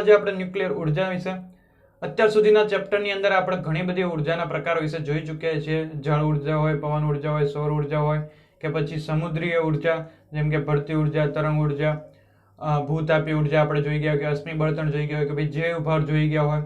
આજે આપણે ન્યુક્લિયર ઉર્જા વિશે અત્યાર સુધીના ચેપ્ટરની અંદર આપણે ઘણી બધી ઉર્જાના પ્રકારો વિશે જોઈ ચૂક્યા છીએ. જળ ઉર્જા હોય, પવન ઉર્જા હોય, સૌર ઉર્જા હોય કે પછી સમુદ્રીય ઉર્જા જેમ કે ભરતી ઉર્જા, તરંગ ઉર્જા, ભૂતાપી ઉર્જા આપણે જોઈ ગયા, કે અશ્મિ બળતણ જોઈ ગયા, કે ભાઈ જૈવ ભાર જોઈ ગયા હોય.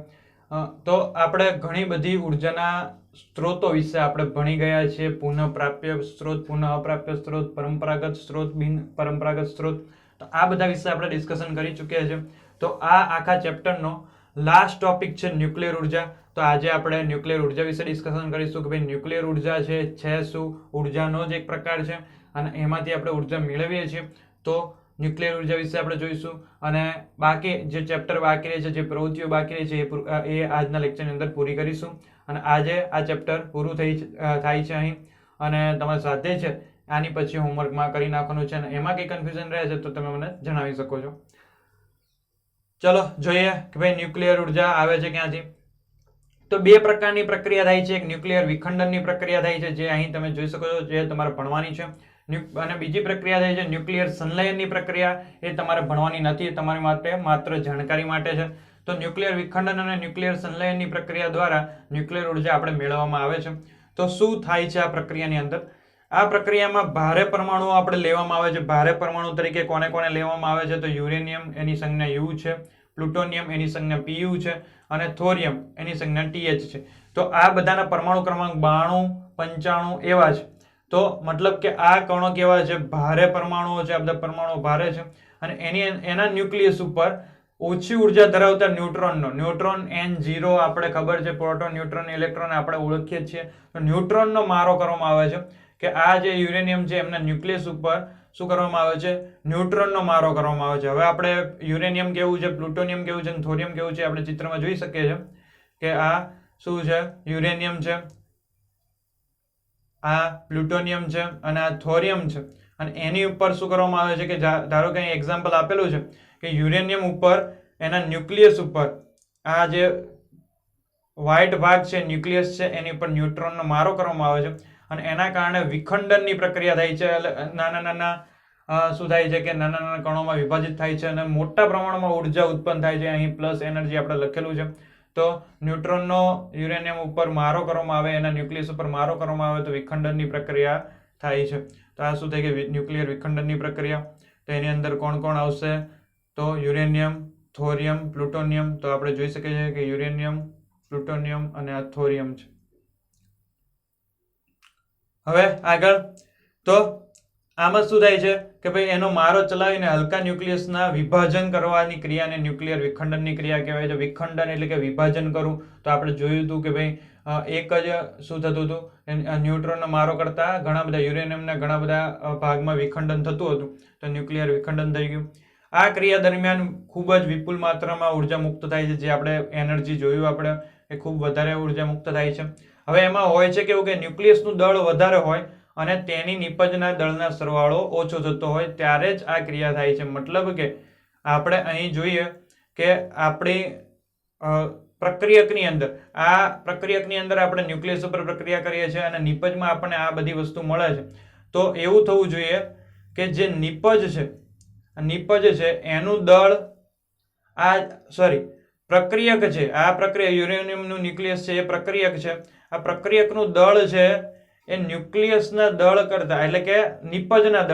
તો આપણે ઘણી બધી ઉર્જાના સ્ત્રોતો વિશે આપણે ભણી ગયા છીએ. પુનઃ પ્રાપ્ય સ્ત્રોત, પુનઃ અપ્રાપ્ય સ્ત્રોત, પરંપરાગત સ્ત્રોત, બિન પરંપરાગત સ્ત્રોત. તો આ બધા વિશે આપણે ડિસ્કશન કરી ચૂક્યા છે. તો આ આખા ચેપ્ટરનો લાસ્ટ ટોપિક છે ન્યુક્લિયર ઉર્જા. તો આજે આપણે ન્યુક્લિયર ઉર્જા વિશે ડિસ્કશન કરીશું કે ભાઈ ન્યુક્લિયર ઉર્જા છે શું, ઉર્જાનો જ એક પ્રકાર છે અને એમાંથી આપણે ઉર્જા મેળવીએ છીએ. તો ન્યુક્લિયર ઉર્જા વિશે આપણે જોઈશું અને બાકી જે ચેપ્ટર બાકી રહે છે, જે પ્રવૃત્તિઓ બાકી રહે છે એ આજના લેક્ચરની અંદર પૂરી કરીશું. અને આજે આ ચેપ્ટર પૂરું થાય છે અહીં, અને તમારે સાથે છે આની પછી હોમવર્કમાં કરી નાખવાનું છે, અને એમાં કંઈ કન્ફ્યુઝન રહે છે તો તમે મને જણાવી શકો છો. ચલો જોઈએ કે ભાઈ ન્યુક્લિયર ઉર્જા આવે છે ક્યાંથી. તો બે પ્રકારની પ્રક્રિયા થાય છે. એક ન્યુક્લિયર વિખંડનની પ્રક્રિયા થાય છે, જે અહીં તમે જોઈ શકો છો, જે તમારે ભણવાની છે. અને બીજી પ્રક્રિયા થાય છે ન્યુક્લિયર સંલયનની પ્રક્રિયા. એ તમારે ભણવાની નથી, એ તમારી માટે માત્ર જાણકારી માટે છે. તો ન્યુક્લિયર વિખંડન અને ન્યુક્લિયર સંલયનની પ્રક્રિયા દ્વારા ન્યુક્લિયર ઉર્જા આપણે મેળવવામાં આવે છે. તો શું થાય છે આ પ્રક્રિયાની અંદર? આ પ્રક્રિયામાં ભારે પરમાણુઓ આપણે લેવામાં આવે છે. ભારે પરમાણુ તરીકે કોને કોને લેવામાં આવે છે? તો યુરેનિયમ, એની સંજ્ઞા યુ છે, પ્લુટોનિયમ, એની સંજ્ઞા પીયુ છે, અને થોરિયમ, એની સંજ્ઞા ટીએચ છે. તો આ બધાના પરમાણુ ક્રમાંક 92, 95 એવા છે. તો મતલબ કે આ કણો કેવા છે? ભારે પરમાણુઓ છે. આ બધા પરમાણુઓ ભારે છે અને એના ન્યુક્લિયસ ઉપર ઓછી ઉર્જા ધરાવતા ન્યુટ્રોન N0 આપણે ખબર છે, પ્રોટોન, ન્યુટ્રોન, ઇલેક્ટ્રોન આપણે ઓળખીએ છીએ. તો ન્યુટ્રોનનો મારો કરવામાં આવે છે કે આ જે યુરેનિયમ છે એમના ન્યુક્લિયસ ઉપર શું કરવામાં આવે છે? ન્યુટ્રોનનો મારો કરવામાં આવે છે. હવે આપણે યુરેનિયમ કેવું છે, પ્લુટોનિયમ કેવું છે અને થોરિયમ કેવું છે આપણે ચિત્રમાં જોઈ શકીએ છીએ કે આ શું છે? યુરેનિયમ છે, આ પ્લુટોનિયમ છે અને આ થોરિયમ છે. અને એની ઉપર શું કરવામાં આવે છે કે ધારો કે અહીં એક્ઝામ્પલ આપેલું છે કે યુરેનિયમ ઉપર એના ન્યુક્લિયસ ઉપર આ જે વ્હાઇટ ભાગ છે, ન્યુક્લિયસ છે, એની ઉપર ન્યુટ્રોનનો મારો કરવામાં આવે છે અને એના કારણે વિખંડનની પ્રક્રિયા થાય છે. નાના નાના શું થાય છે કે નાના નાના કણોમાં વિભાજિત થાય છે અને મોટા પ્રમાણમાં ઉર્જા ઉત્પન્ન થાય છે. અહીં પ્લસ એનર્જી આપણે લખેલું છે. તો ન્યુટ્રોનનો યુરેનિયમ ઉપર મારો કરવામાં આવે, એના ન્યુક્લિયસ ઉપર મારો કરવામાં આવે તો વિખંડનની પ્રક્રિયા થાય છે. તો આ શું થાય કે ન્યુક્લિયર વિખંડનની પ્રક્રિયા. તો એની અંદર કોણ કોણ આવશે? તો યુરેનિયમ, થોરિયમ, પ્લુટોનિયમ. તો આપણે જોઈ શકીએ છીએ કે યુરેનિયમ, પ્લુટોનિયમ અને આ થોરિયમ છે. હવે આગળ તો આમાં શું થાય છે કે ભાઈ એનો મારો ચલાવીને હલકા ન્યુક્લિયસના વિભાજન કરવાની ક્રિયાને ન્યુક્લિયર વિખંડનની ક્રિયા કહેવાય છે. વિખંડન એટલે કે વિભાજન કરવું. તો આપણે જોયું હતું કે ભાઈ એક જ શું થતું હતું? ન્યુટ્રોનનો મારો કરતા ઘણા બધા યુરેનિયમના ઘણા બધા ભાગમાં વિખંડન થતું હતું. તો ન્યુક્લિયર વિખંડન થઈ ગયું. આ ક્રિયા દરમિયાન ખૂબ જ વિપુલ માત્રામાં ઉર્જા મુક્ત થાય છે. જે આપણે એનર્જી જોયું આપણે એ ખૂબ વધારે ઉર્જા મુક્ત થાય છે. હવે એમાં હોય છે કેવું કે ન્યુક્લિયસનું દળ વધારે હોય અને તેની નિપજના દળના સરવાળો ઓછો થતો હોય ત્યારે જ આ ક્રિયા થાય છે. મતલબ કે આપણે અહીં જોઈએ કે આપણી પ્રક્રિયકની અંદર આપણે ન્યુક્લિયસ ઉપર પ્રક્રિયા કરીએ છીએ અને નિપજમાં આપણને આ બધી વસ્તુ મળે છે. તો એવું થવું જોઈએ કે જે નિપજ છે એનું દળ પ્રક્રિયક છે. આ પ્રક્રિયા યુરેનિયમનું ન્યુક્લિયસ છે એ પ્રક્રિયક છે. આ પ્રક્રિયકનું દળ છે એ ન્યુક્લિયસના દળ કરતા, એટલે કે નિપજના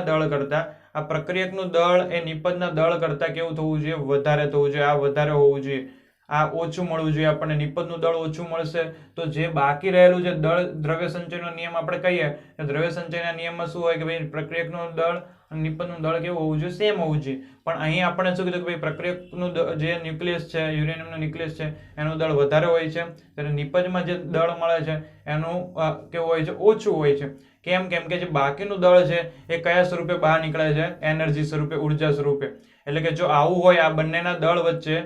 દળ કરતા આ પ્રક્રિયકનું દળ એ નિપજના દળ કરતા કેવું થવું જોઈએ? વધારે થવું જોઈએ. આ વધારે હોવું જોઈએ, આ ઓછું મળવું જોઈએ. આપણને નિપજનું દળ ઓછું મળશે તો જે બાકી રહેલું છે દળ, દ્રવ્ય સંચયનો નિયમ આપણે કહીએ કે દ્રવ્ય સંચયના નિયમમાં શું હોય કે ભાઈ પ્રક્રિયકનું દળ અને નિપજનું દળ કેવું હોવું જોઈએ? સેમ હોવું જોઈએ. પણ અહીં આપણે શું કીધું કે ભાઈ પ્રક્રિયકનું જે ન્યુક્લિયસ છે, યુરેનિયમનું ન્યુક્લિયસ છે, એનું દળ વધારે હોય છે, ત્યારે નિપજમાં જે દળ મળે છે એનું કેવું હોય છે? ઓછું હોય છે. કેમ કે જે બાકીનું દળ છે એ કયા સ્વરૂપે બહાર નીકળે છે? એનર્જી સ્વરૂપે, ઉર્જા સ્વરૂપે. એટલે કે જો આવું હોય, આ બંનેના દળ વચ્ચે,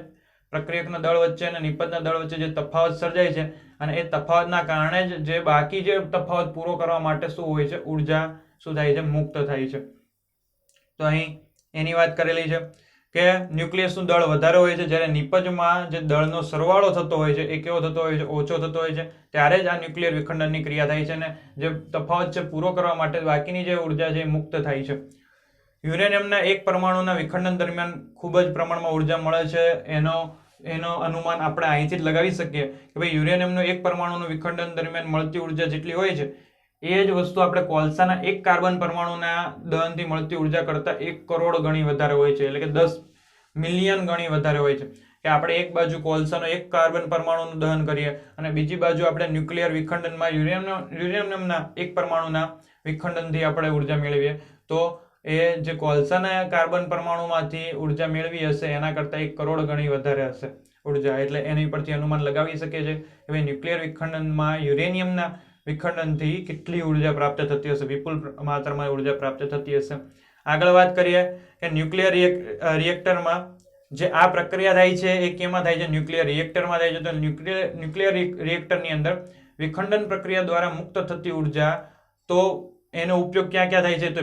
પ્રક્રિયકના દળ વચ્ચે અને નિપજના દળ વચ્ચે જે તફાવત સર્જાય છે અને એ તફાવતના કારણે જ જે બાકી જે તફાવત પૂરો કરવા માટે શું હોય છે? ઉર્જા શું થાય છે? મુક્ત થાય છે. તો અહીં એની વાત કરેલી છે કે ન્યુક્લિયસનું દળ વધારે હોય છે, જ્યારે નિપજમાં જે દળનો સરવાળો થતો હોય છે એ કેવો થતો હોય છે? ઓછો થતો હોય છે. ત્યારે જ આ ન્યુક્લિયર વિખંડનની ક્રિયા થાય છે અને જે તફાવત છે પૂરો કરવા માટે બાકીની જે ઉર્જા છે એ મુક્ત થાય છે. યુરેનિયમના એક પરમાણુના વિખંડન દરમિયાન ખૂબ જ પ્રમાણમાં ઉર્જા મળે છે. એનો અનુમાન આપણે અહીંથી જ લગાવી શકીએ કે ભાઈ યુરેનિયમનું એક પરમાણુનું વિખંડન દરમિયાન મળતી ઉર્જા જેટલી હોય છે એ જ વસ્તુ આપણે કોલસાના એક કાર્બન પરમાણુના દહનથી મળતી ઉર્જા કરતા 1 કરોડ ગણી વધારે હોય છે, એટલે કે 10 મિલિયન ગણી વધારે હોય છે. કે આપણે એક બાજુ કોલસાનો એક કાર્બન પરમાણુનું દહન કરીએ અને બીજી બાજુ આપણે ન્યુક્લિયર વિખંડનમાં યુરેનિયમના એક પરમાણુના વિખંડનથી આપણે ઉર્જા મેળવીએ તો એ જે કોલસાના કાર્બન પરમાણુમાંથી ઉર્જા મેળવી હશે એના કરતાં 1 કરોડ ગણી વધારે હશે ઉર્જા. એટલે એની પરથી અનુમાન લગાવી શકીએ છીએ કે ભાઈ ન્યુક્લિયર વિખંડનમાં યુરેનિયમના વિખંડનથી કેટલી ઉર્જા પ્રાપ્ત થતી હશે, વિપુલ માત્રામાં ઉર્જા પ્રાપ્ત થતી હશે. આગળ વાત કરીએ કે ન્યુક્લિયર રિએક્ટરમાં જે આ પ્રક્રિયા થાય છે એ કેમાં થાય છે? ન્યુક્લિયર રિએક્ટરમાં થાય છે. તો ન્યુક્લિયર રિએક્ટરની અંદર વિખંડન પ્રક્રિયા દ્વારા મુક્ત થતી ઉર્જા, તો એનો ઉપયોગ ક્યાં ક્યાં થાય છે? તો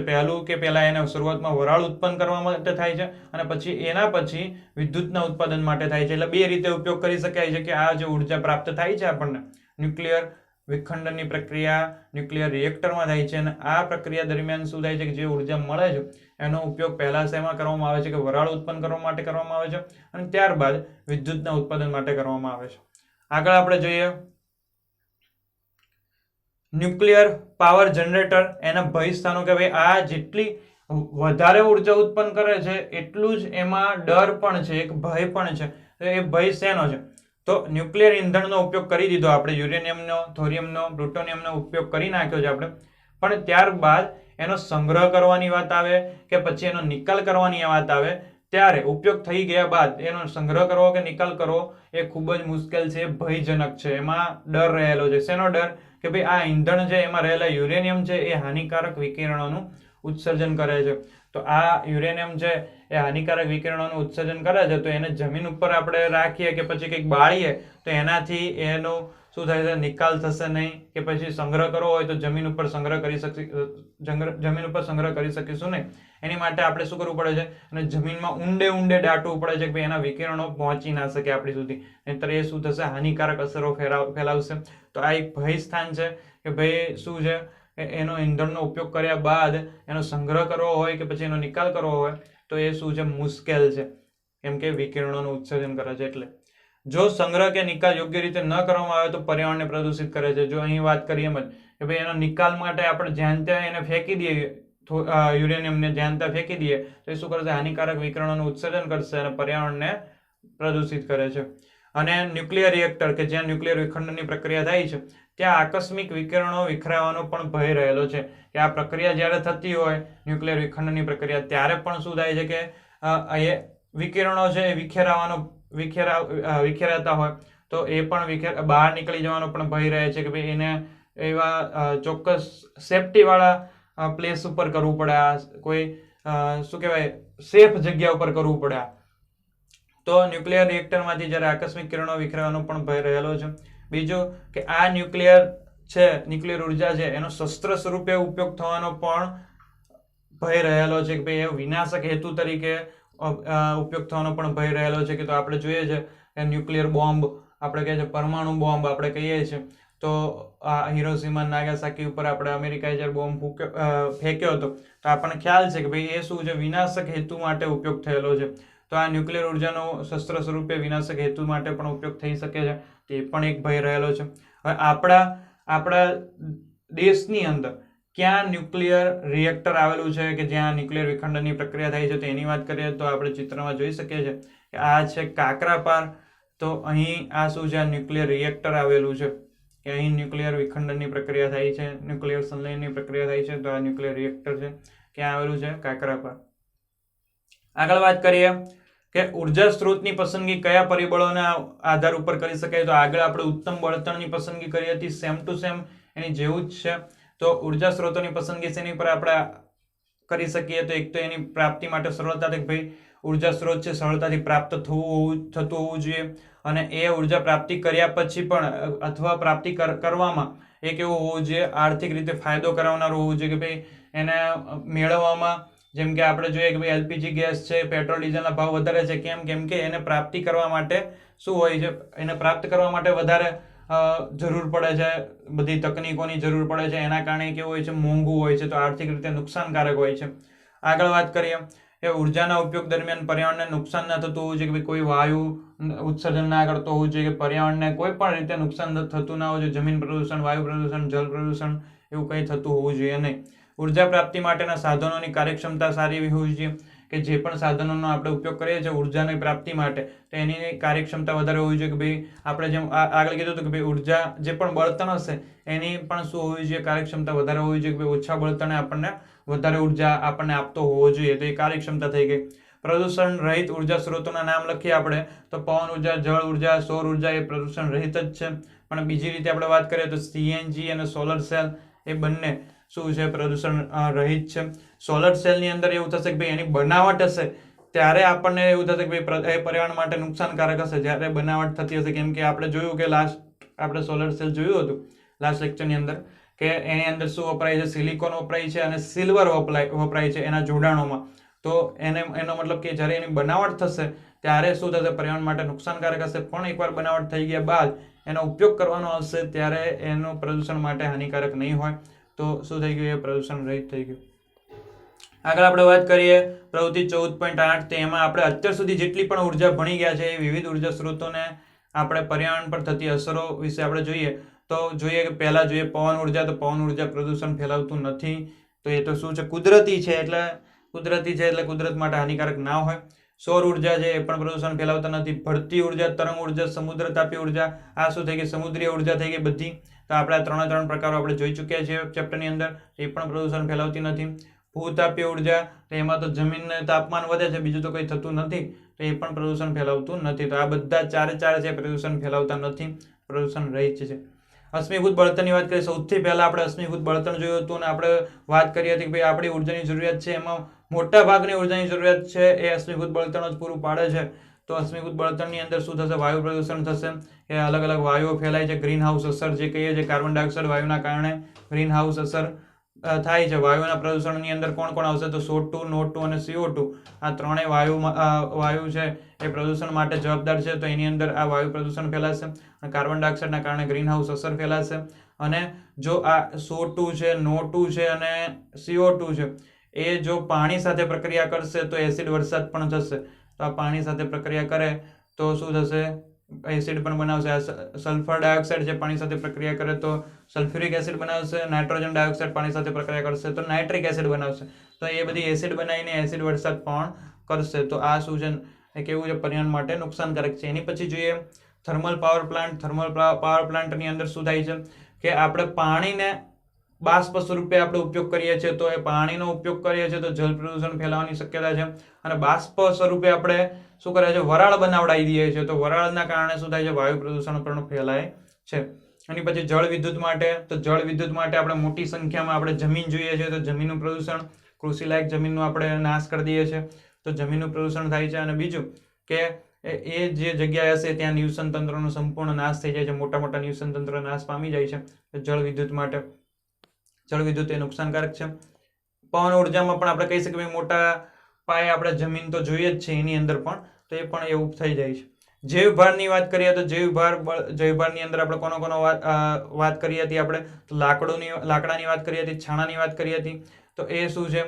પહેલા એને શરૂઆતમાં વરાળ ઉત્પન્ન કરવા માટે થાય છે અને પછી એના પછી વિદ્યુતના ઉત્પાદન માટે થાય છે. એટલે બે રીતે ઉપયોગ કરી શકાય છે કે આ જે ઉર્જા પ્રાપ્ત થાય છે આપણને ન્યુક્લિયર વિખંડનની પ્રક્રિયા ન્યુક્લિયર રિએક્ટરમાં થાય છે અને આ પ્રક્રિયા દરમિયાન શું થાય છે કે જે ઉર્જા મળે છે એનો ઉપયોગ પહેલા શેમાં કરવામાં આવે છે કે વરાળ ઉત્પન્ન કરવા માટે કરવામાં આવે છે અને ત્યારબાદ વિદ્યુતના ઉત્પાદન માટે કરવામાં આવે છે. આગળ આપણે જોઈએ ન્યુક્લિયર પાવર જનરેટર. એના ભય સ્થાનો કે ભાઈ આ જેટલી વધારે ઉર્જા ઉત્પન્ન કરે છે એટલું જ એમાં ડર પણ છે, એક ભય પણ છે. તો એ ભય શેનો છે? તો ન્યુક્લિયર ઇંધણનો ઉપયોગ કરી દીધો આપણે, યુરેનિયમનો, થોરિયમનો, પ્લુટોનિયમનો ઉપયોગ કરી નાખ્યો છે આપણે, પણ ત્યારબાદ એનો સંગ્રહ કરવાની વાત આવે કે પછી એનો નિકાલ કરવાની વાત આવે ત્યારે ઉપયોગ થઈ ગયા બાદ એનો સંગ્રહ કરવો કે નિકાલ કરવો એ ખૂબ જ મુશ્કેલ છે, ભયજનક છે. એમાં ડર રહેલો છે. શેનો ડર? કે ભાઈ આ ઈંધણ છે એમાં રહેલા યુરેનિયમ છે એ હાનિકારક વિકિરણોનું ઉત્સર્જન કરે છે. તો આ યુરેનિયમ છે એ હાનિકારક વિકિરણોનું ઉત્સર્જન કરે છે, તો એને જમીન ઉપર આપણે રાખીએ કે પછી કંઈક બાળીએ તો એનાથી એનો શું થાય છે? નિકાલ થશે નહીં. કે પછી સંગ્રહ કરવો હોય તો જમીન ઉપર સંગ્રહ કરી શકીશું નહીં. એની માટે આપણે શું કરવું પડે છે? અને જમીનમાં ઊંડે દાટવું પડે છે કે ભાઈ એના વિકિરણો પહોંચી ના શકે આપણી સુધી, નહીંતર એ શું થશે? હાનિકારક અસરો ફેલાવશે. તો આ એક ભય સ્થાન છે કે ભાઈ શું છે? એનો ઈંધણનો ઉપયોગ કર્યા બાદ એનો સંગ્રહ કરવો હોય કે પછી એનો નિકાલ કરવો હોય તો એ શું છે? મુશ્કેલ છે, કેમ કે વિકિરણોનું ઉત્સર્જન કરે છે. એટલે જો સંગ્રહ કે નિકાલ યોગ્ય રીતે ન કરવામાં આવે તો પર્યાવરણને પ્રદૂષિત કરે છે. જો અહીં વાત કરીએ એમ જ કે ભાઈ એનો નિકાલ માટે આપણે જ્યાં ત્યાં એને ફેંકી દઈએ, યુરેનિયમને જ્યાં ત્યાં ફેંકી દઈએ તો એ શું કરશે? હાનિકારક વિકિરણોનું ઉત્સર્જન કરશે અને પર્યાવરણને પ્રદૂષિત કરે છે. અને ન્યુક્લિયર રિએક્ટર કે જ્યાં ન્યુક્લિયર વિખંડનની પ્રક્રિયા થાય છે ત્યાં આકસ્મિક વિકિરણો વિખરાવાનો પણ ભય રહેલો છે. કે આ પ્રક્રિયા જ્યારે થતી હોય ન્યુક્લિયર વિખંડનની પ્રક્રિયા ત્યારે પણ શું થાય છે કે એ વિકિરણો છે એ વિખેરાતા હોય તો એ પણ બહાર નીકળી જવાનો પણ ભય રહે છે કે ભાઈ એને એવા ચોક્કસ સેફટી વાળા પ્લેસ ઉપર કરવું પડે, કોઈ શું કહેવાય સેફ જગ્યા ઉપર કરવું પડે. તો ન્યુક્લિયર રિએક્ટરમાંથી જ્યારે આકસ્મિક કિરણો વિખેરવાનો પણ ભય રહેલો છે. બીજું કે આ ન્યુક્લિયર ઉર્જા છે એનો શસ્ત્ર સ્વરૂપે ઉપયોગ થવાનો પણ ભય રહેલો છે કે ભાઈ એ વિનાશક હેતુ તરીકે ઉપયોગ થવાનો પણ ભય રહેલો છે. કે તો આપણે જોઈએ છે કે ન્યુક્લિયર બોમ્બ આપણે કહીએ છીએ, પરમાણુ બોમ્બ આપણે કહીએ છીએ, તો આ હિરોશીમા નાગાસાકી ઉપર આપણે અમેરિકાએ જ્યારે બોમ્બ ફેંક્યો હતો તો આપણને ખ્યાલ છે કે ભાઈ એ શું છે? વિનાશક હેતુ માટે ઉપયોગ થયેલો છે. તો આ ન્યુક્લિયર ઉર્જાનો શસ્ત્ર સ્વરૂપે વિનાશક હેતુ માટે પણ ઉપયોગ થઈ શકે છે. તે પણ એક ભય રહેલો છે. હવે આપણા દેશની અંદર ક્યાં ન્યુક્લિયર રિએક્ટર આવેલું છે કે જ્યાં ન્યુક્લિયર વિખંડનની પ્રક્રિયા થાય છે તો એની વાત કરીએ તો આપણે ચિત્રમાં જોઈ શકીએ છીએ કે આ છે કાકરાપાર. તો અહીં આ શું છે? ન્યુક્લિયર રિએક્ટર આવેલું છે કે અહીં ન્યુક્લિયર વિખંડનની પ્રક્રિયા થાય છે, ન્યુક્લિયર સંલયનની પ્રક્રિયા થાય છે. તો આ ન્યુક્લિયર રિએક્ટર છે ક્યાં આવેલું છે? કાકરાપાર. આગળ વાત કરીએ કે ઉર્જા સ્ત્રોતની પસંદગી કયા પરિબળોના આધાર ઉપર કરી શકાય. તો આગળ આપણે ઉત્તમ બળતણની પસંદગી કરી હતી, સેમ ટુ સેમ એની જેવું જ છે. તો ઉર્જા સ્ત્રોતોની પસંદગી શેની પર આપણે કરી શકીએ? તો એક તો એની પ્રાપ્તિ માટે સરળતાથી, ભાઈ ઉર્જા સ્ત્રોત છે સરળતાથી પ્રાપ્ત થતું હોવું જોઈએ અને એ ઉર્જા પ્રાપ્તિ કર્યા પછી પણ અથવા પ્રાપ્તિ કરવામાં એ કેવું હોવું જોઈએ? આર્થિક રીતે ફાયદો કરાવનારું હોવું જોઈએ કે ભાઈ એને મેળવવામાં, જેમ કે આપણે જોઈએ કે ભાઈ એલપીજી ગેસ છે, પેટ્રોલ ડીઝલના ભાવ વધારે છે. કેમ કે એને પ્રાપ્તિ કરવા માટે શું હોય છે? એને પ્રાપ્ત કરવા માટે વધારે જરૂર પડે છે, બધી તકનીકોની જરૂર પડે છે. એના કારણે કેવું હોય છે? મોંઘું હોય છે, તો આર્થિક રીતે નુકસાનકારક હોય છે. આગળ વાત કરીએ એ ઉર્જાના ઉપયોગ દરમિયાન પર્યાવરણને નુકસાન ન થતું હોવું જોઈએ, કે કોઈ વાયુ ઉત્સર્જન ના કરતો હોવું જોઈએ, કે પર્યાવરણને કોઈ પણ રીતે નુકસાન થતું ના હોવું જોઈએ, જમીન પ્રદૂષણ, વાયુ પ્રદૂષણ, જલ પ્રદૂષણ એવું કંઈ થતું હોવું જોઈએ નહીં. ઉર્જા પ્રાપ્તિ માટેના સાધનોની કાર્યક્ષમતા સારી એવી હોવી જોઈએ, કે જે પણ સાધનોનો આપણે ઉપયોગ કરીએ છીએ ઉર્જાની પ્રાપ્તિ માટે તો એની કાર્યક્ષમતા વધારે હોવી જોઈએ, કે ભાઈ આપણે જેમ આગળ કીધું હતું કે ભાઈ ઉર્જા જે પણ બળતણ હશે એની પણ શું હોવી જોઈએ, કાર્યક્ષમતા વધારે હોવી જોઈએ, કે ભાઈ ઓછા બળતણે આપણને વધારે ઉર્જા આપણને આપતો હોવો જોઈએ, તો એ કાર્યક્ષમતા થઈ ગઈ. પ્રદૂષણ રહિત ઉર્જા સ્ત્રોતોના નામ લખીએ આપણે તો પવન ઉર્જા, જળ ઉર્જા, સૌર ઉર્જા એ પ્રદૂષણ રહિત જ છે. પણ બીજી રીતે આપણે વાત કરીએ તો સીએનજી અને સોલર સેલ એ બંને શું છે, પ્રદૂષણ રહિત છે. સોલર સેલની અંદર એવું થશે કે ભાઈ એની બનાવટ હશે ત્યારે આપણને એવું થશે કે ભાઈ એ પર્યાવરણ માટે નુકસાનકારક હશે જ્યારે બનાવટ થતી હશે. કેમ કે આપણે જોયું કે આપણે સોલર સેલ જોયું હતું લાસ્ટ લેક્ચરની અંદર કે એની અંદર શું વપરાય છે, સિલિકોન વપરાય છે અને સિલ્વર વપરાય છે એના જોડાણોમાં. તો એનો મતલબ કે જ્યારે એની બનાવટ થશે ત્યારે શું થશે, પર્યાવરણ માટે નુકસાનકારક હશે. પણ એકવાર બનાવટ થઈ ગયા બાદ એનો ઉપયોગ કરવાનો આવશે ત્યારે એનું પ્રદૂષણ માટે હાનિકારક નહીં હોય. તો શું થઈ ગયું, એ પ્રદૂષણ રહિત થઈ ગયું. આગળ આપણે વાત કરીએ પ્રવૃત્તિ 14.8, તેમાં આપણે અત્યાર સુધી જેટલી પણ ઉર્જા ભણી ગયા છે એ વિવિધ ઉર્જા સ્ત્રોતોને આપણે પર્યાવરણ પર થતી અસરો વિશે આપણે જોઈએ. તો જોઈએ કે પહેલા જોઈએ પવન ઉર્જા. તો પવન ઉર્જા પ્રદૂષણ ફેલાવતું નથી. તો એ તો શું છે, કુદરતી છે એટલે કુદરત માટે હાનિકારક ના હોય. સૌર ઉર્જા છે એ પણ પ્રદૂષણ ફેલાવતા નથી. ભળતી ઉર્જા, તરંગ ઉર્જા, સમુદ્ર તાપી ઉર્જા, આ શું થઈ ગઈ, સમુદ્રીય ઉર્જા થઈ ગઈ બધી. તો આપણે આ ત્રણ પ્રકારો આપણે જોઈ ચૂક્યા છીએ ચેપ્ટરની અંદર. એ પણ પ્રદૂષણ ફેલાવતી નથી. ભૂતાપીય ઉર્જા, તો એમાં તો જમીનનું તાપમાન વધે છે, બીજું તો કંઈ થતું નથી, તો એ પણ પ્રદૂષણ ફેલાવતું નથી. તો આ બધા ચારે છે પ્રદૂષણ ફેલાવતા નથી, પ્રદૂષણ રહિત છે. અશ્મિભૂત બળતણની વાત કરીએ, સૌથી પહેલા આપણે અશ્મિભૂત બળતણ જોયું હતું અને આપણે વાત કરી હતી કે ભાઈ આપણી ઉર્જાની જરૂરિયાત છે એમાં મોટા ભાગની ઉર્જાની જરૂરિયાત છે એ અશ્મિભૂત બળતણ જ પૂરું પાડે છે. તો અશ્મિભૂત બળતણની અંદર શું થશે, વાયુ પ્રદૂષણ થશે, એ અલગ અલગ વાયુઓ ફેલાય છે. ગ્રીન હાઉસ અસર જે કહીએ છીએ, કાર્બન ડાયોક્સાઇડ વાયુના કારણે ગ્રીન હાઉસ અસર થાય છે. વાયુના પ્રદૂષણની અંદર કોણ કોણ આવશે, તો SO2, NO2 અને CO2 આ ત્રણેય વાયુ છે એ પ્રદૂષણ માટે જવાબદાર છે. તો એની અંદર આ વાયુ પ્રદૂષણ ફેલાશે અને કાર્બન ડાયોક્સાઇડના કારણે ગ્રીન હાઉસ અસર ફેલાશે. અને જો આ SO2 છે, NO2 છે અને CO2 છે એ જો પાણી સાથે પ્રક્રિયા કરશે તો એસિડ વરસાદ પણ થશે. તો આ પાણી સાથે પ્રક્રિયા કરે તો શું થશે, એસિડ પણ બનાવશે. સલ્ફર ડાયોક્સાઇડ જે પાણી સાથે પ્રક્રિયા કરે તો સલ્ફ્યુરિક એસિડ બનાવશે. નાઇટ્રોજન ડાયોક્સાઇડ પાણી સાથે પ્રક્રિયા કરશે તો નાઇટ્રિક એસિડ બનાવશે. તો એ બધી એસિડ બનાવીને એસિડ વરસાદ પણ કરશે. તો આ શું છે, એ કેવું છે, પર્યાવરણ માટે નુકસાનકારક છે. એની પછી જોઈએ thermal power plant. Thermal power પ્લાન્ટની અંદર શું થાય છે કે આપણે પાણીને બાષ્પ સ્વરૂપે આપણે ઉપયોગ કરીએ છીએ. તો એ પાણીનો ઉપયોગ કરીએ છીએ તો જલ પ્રદૂષણ ફેલાવાની શક્યતા છે. અને બાષ્પ સ્વરૂપે આપણે શું કરે છે, વરાળ બનાવડાવી દઈએ છીએ. તો વરાળના કારણે શું થાય છે, વાયુ પ્રદૂષણ પણ ફેલાય છે. એની પછી જળ વિદ્યુત માટે. તો જળ વિદ્યુત માટે આપણે મોટી સંખ્યામાં આપણે જમીન જોઈએ છીએ. તો જમીનનું પ્રદૂષણ, કૃષિલાયક જમીનનો આપણે નાશ કરી દઈએ છીએ તો જમીનનું પ્રદૂષણ થાય છે. અને બીજું કે એ જે જગ્યાએ હશે ત્યાં નિવસન તંત્રનો સંપૂર્ણ નાશ થઈ જાય છે. મોટા મોટા નિવસન તંત્ર નાશ પામી જાય છે. જળ વિદ્યુત માટે જળ વિદ્યુત એ નુકસાનકારક છે. પવન ઉર્જામાં પણ આપણે કહી શકીએ મોટા પાયે આપણે જમીન તો જોઈએ જ છે એની અંદર પણ, તો એ પણ એવું થઈ જાય છે. જૈવ ભારની વાત કરીએ તો જૈવ ભારની અંદર આપણે કોનો વાત કરી હતી, આપણે લાકડાની વાત કરી હતી, છાણાની વાત કરી હતી. તો એ શું છે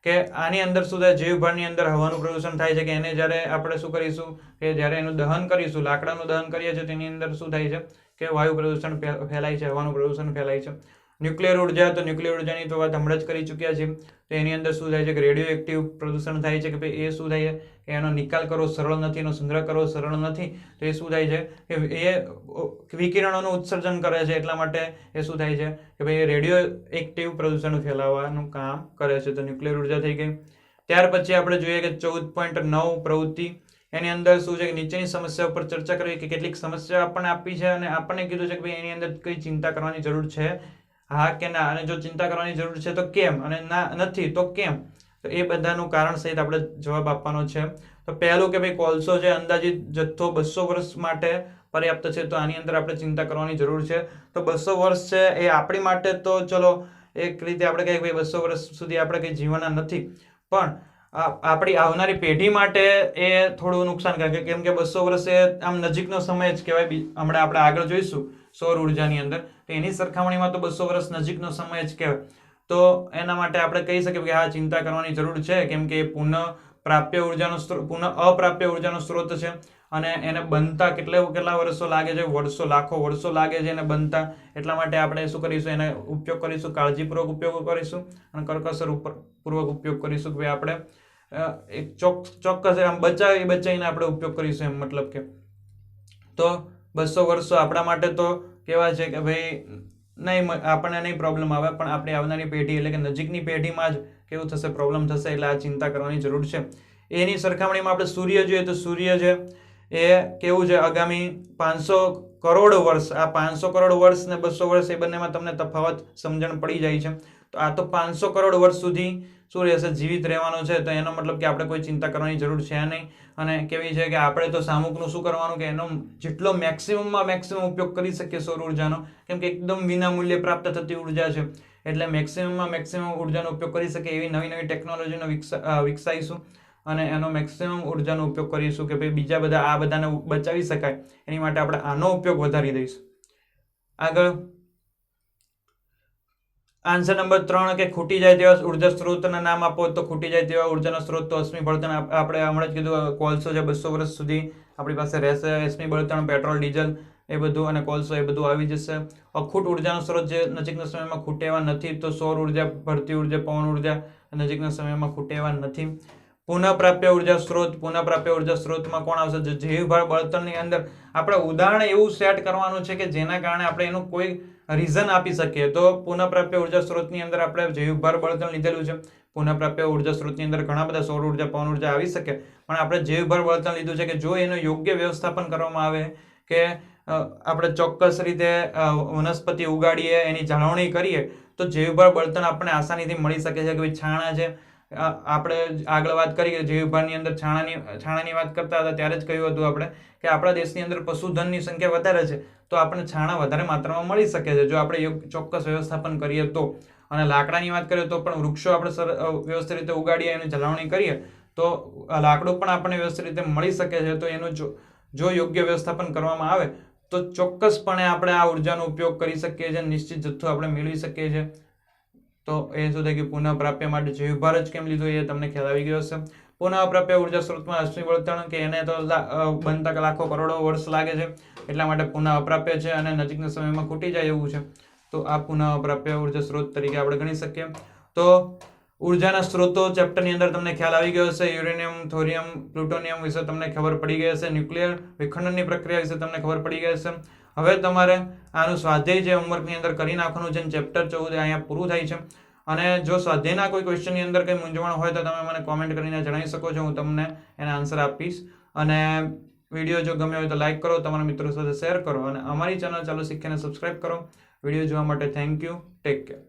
કે આની અંદર શું થાય, જૈવ ભારની અંદર હવાનું પ્રદૂષણ થાય છે. કે એને જ્યારે આપણે શું કરીશું કે જ્યારે એનું દહન કરીશું, લાકડાનું દહન કરીએ છીએ તેની અંદર શું થાય છે કે વાયુ પ્રદૂષણ ફેલાય છે, હવાનું પ્રદૂષણ ફેલાય છે. ન્યુક્લિયર ઉર્જા. તો ન્યુક્લિયર ઉર્જાની તો વાત હમણાં જ કરી ચૂક્યા છીએ. તો એની અંદર શું થાય છે કે રેડિયો એક્ટિવ પ્રદૂષણ થાય છે. કે ભાઈ એ શું થાય છે કે એનો નિકાલ કરવો સરળ નથી, એનો સંગ્રહ કરવો સરળ નથી. તો એ શું થાય છે કે એ વિકિરણોનું ઉત્સર્જન કરે છે. એટલા માટે એ શું થાય છે કે ભાઈ રેડિયો એક્ટિવ પ્રદૂષણ ફેલાવવાનું કામ કરે છે. તો ન્યુક્લિયર ઉર્જા થઈ ગઈ. ત્યાર પછી આપણે જોઈએ કે 14.9 પ્રવૃત્તિ. એની અંદર શું છે કે નીચેની સમસ્યા ઉપર ચર્ચા કરવી, કે કેટલીક સમસ્યા આપણને આપી છે અને આપણને કીધું છે કે ભાઈ એની અંદર કઈ ચિંતા કરવાની જરૂર છે, હા કે ના. અને જો ચિંતા કરવાની જરૂર છે તો કેમ, અને ના નથી તો કેમ. તો એ બધાનું કારણ સહિત આપણે જવાબ આપવાનો છે. તો પહેલું કે ભાઈ કોલસો છે અંદાજિત જથ્થો 200 વર્ષ માટે પર્યાપ્ત છે. તો આની અંદર આપણે ચિંતા કરવાની જરૂર છે. તો 200 વર્ષ છે એ આપણી માટે તો ચલો એક રીતે આપણે કહીએ ભાઈ 200 વર્ષ સુધી આપણે કંઈ જીવવાના નથી, પણ આપણી આવનારી પેઢી માટે એ થોડું નુકસાનકારક, કેમ કે 200 વર્ષ એ આમ નજીકનો સમય જ કહેવાય. હમણાં આપણે આગળ જોઈશું સૌર ઉર્જાની અંદર, તો એની સરખામણીમાં તો 200 વર્ષ નજીકનો સમય જ કહેવાય. તો એના માટે આપણે કહી શકીએ કે હા ચિંતા કરવાની જરૂર છે, કેમ કે પુનઃ અપ્રાપ્ય ઉર્જાનો સ્ત્રોત છે અને એને બનતા કેટલા વર્ષો લાગે છે, લાખો વર્ષો લાગે છે એને બનતા. એટલા માટે આપણે શું કરીશું, એને ઉપયોગ કરીશું, કાળજીપૂર્વક ઉપયોગ કરીશું અને કરકસર પૂર્વક ઉપયોગ કરીશું કે ભાઈ આપણે એક ચોક્કસ આમ બચાવીને આપણે ઉપયોગ કરીશું એમ, મતલબ કે તો 200 વર્ષો આપણા માટે તો કેવા છે કે ભાઈ નહીં, આપણને નહીં પ્રોબ્લેમ આવે, પણ આપણી આવનારી પેઢી એટલે કે નજીકની પેઢીમાં જ કેવું થશે, પ્રોબ્લેમ થશે. એટલે આ ચિંતા કરવાની જરૂર છે. એની સરખામણીમાં આપણે સૂર્ય જોઈએ તો સૂર્ય છે એ કેવું છે, આગામી 500 કરોડ વર્ષ, આ 500 કરોડ વર્ષ ને 200 વર્ષ એ બંનેમાં તમને તફાવત સમજણ પડી જાય છે. તો આ તો 500 કરોડ વર્ષ સુધી શું રહેશે, જીવિત રહેવાનો છે. તો એનો મતલબ કે આપણે કોઈ ચિંતા કરવાની જરૂર છે નહીં. અને કેવી છે કે આપણે તો સામુકનું શું કરવાનું કે એનો જેટલો મેક્સિમમમાં મેક્સિમમ ઉપયોગ કરી શકીએ સૌર ઉર્જાનો, કેમ કે એકદમ વિના મૂલ્યે પ્રાપ્ત થતી ઉર્જા છે. એટલે મેક્સિમમમાં મેક્સિમમ ઉર્જાનો ઉપયોગ કરી શકીએ એવી નવી નવી ટેકનોલોજીનો વિકસાવીશું અને એનો મેક્સિમમ ઉર્જાનો ઉપયોગ કરીશું કે ભાઈ બીજા બધા આ બધાને બચાવી શકાય, એની માટે આપણે આનો ઉપયોગ વધારી દઈશું. આગળ આન્સર નંબર 3 કે ખૂટી જાય તેવા ઉર્જા સ્ત્રોતના નામ આપો. તો ખૂટી જાય તેવા ઉર્જાનો સ્ત્રોત તો અશ્મિ બળતણ, આપણે હમણાં જ કીધું, કોલસો છે 200 વર્ષ સુધી આપણી પાસે રહેશે. અશ્મિ બળતણ, પેટ્રોલ, ડીઝલ એ બધું અને કોલસો એ બધું આવી જશે. અખૂટ ઉર્જાનો સ્ત્રોત જે નજીકના સમયમાં ખૂટે એવા નથી તો સૌર ઉર્જા, ભરતી ઉર્જા, પવન ઉર્જા નજીકના સમયમાં ખૂટે એવા નથી. પુનઃપ્રાપ્ય ઉર્જા સ્ત્રોતમાં કોણ આવશે? જૈવભાર બળતણની અંદર આપણે ઉદાહરણ એવું સેટ કરવાનું છે કે જેના કારણે આપણે એનું કોઈ રીઝન આપી શકીએ. તો પુનઃપ્રાપ્ય ઉર્જા સ્ત્રોતની અંદર આપણે જૈવભાર બળતણ લીધેલું છે. પુનઃપ્રાપ્ય ઉર્જા સ્ત્રોતની અંદર ઘણા બધા સૌર ઉર્જા, પવન ઉર્જા આવી શકે, પણ આપણે જૈવભાર બળતણ લીધું છે કે જો એનું યોગ્ય વ્યવસ્થાપન કરવામાં આવે કે આપણે ચોક્કસ રીતે વનસ્પતિ ઉગાડીએ, એની જાળવણી કરીએ, તો જૈવભાર બળતણ આપણને આસાનીથી મળી શકે છે. કે ભાઈ છાણા છે, આપણે આગળ વાત કરી કે જૈવભારની અંદર છાણાની વાત કરતા હતા ત્યારે જ કહ્યું હતું આપણે કે આપણા દેશની અંદર પશુધનની સંખ્યા વધારે છે, તો આપણને છાણા વધારે માત્રામાં મળી શકે છે જો આપણે ચોક્કસ વ્યવસ્થાપન કરીએ તો. અને લાકડાની વાત કરીએ તો પણ વૃક્ષો આપણે વ્યવસ્થિત રીતે ઉગાડીએ, એની જાળવણી કરીએ તો લાકડું પણ આપણને વ્યવસ્થિત રીતે મળી શકે છે. તો એનું જો યોગ્ય વ્યવસ્થાપન કરવામાં આવે તો ચોક્કસપણે આપણે આ ઉર્જાનો ઉપયોગ કરી શકીએ છીએ, નિશ્ચિત જથ્થો આપણે મેળવી શકીએ છીએ. તો એ શું થાય કે પુનઃપ્રાપ્ય માટે જૈવભાર જ કેમ લીધો એ તમને ખ્યાલ આવી ગયો હશે. પુનઃપ્રાપ્ય ઉર્જા સ્ત્રોતમાં અશ્મિ બળતણ કે એને તો બનતા લાખો કરોડો વર્ષ લાગે છે, એટલા માટે પુનઃ અપ્રાપ્ય છે અને નજીકના સમયમાં ખૂટી જાય એવું છે. તો આ પુનઃ અપ્રાપ્ય ઉર્જા સ્ત્રોત તરીકે આપણે ગણી શકીએ. તો ઉર્જાના સ્ત્રોતો ચેપ્ટરની અંદર તમને ખ્યાલ આવી ગયો હશે. યુરેનિયમ, થોરિયમ, પ્લુટોનિયમ વિશે તમને ખબર પડી ગઈ હશે. ન્યુક્લિયર વિખંડનની પ્રક્રિયા વિશે તમને ખબર પડી ગઈ હશે. હવે તમારે આનું સ્વાધ્યાય જે હોમવર્કની અંદર કરી નાખવાનું છે. ચેપ્ટર 14 અહીંયા પૂરું થાય છે. અને જો સ્વાધ્યાયના કોઈ ક્વેશ્ચનની અંદર કંઈ મૂંઝવણ હોય તો તમે મને કોમેન્ટ કરીને જણાવી શકો છો, હું તમને એના આન્સર આપીશ. અને વિડીયો જો ગમ્યો હોય તો લાઈક કરો, તમારા મિત્રો સાથે શેર કરો અને અમારી ચેનલ ચાલો શીખીને સબસ્ક્રાઇબ કરો. વિડીયો જોવા માટે થેન્ક યુ. Take care.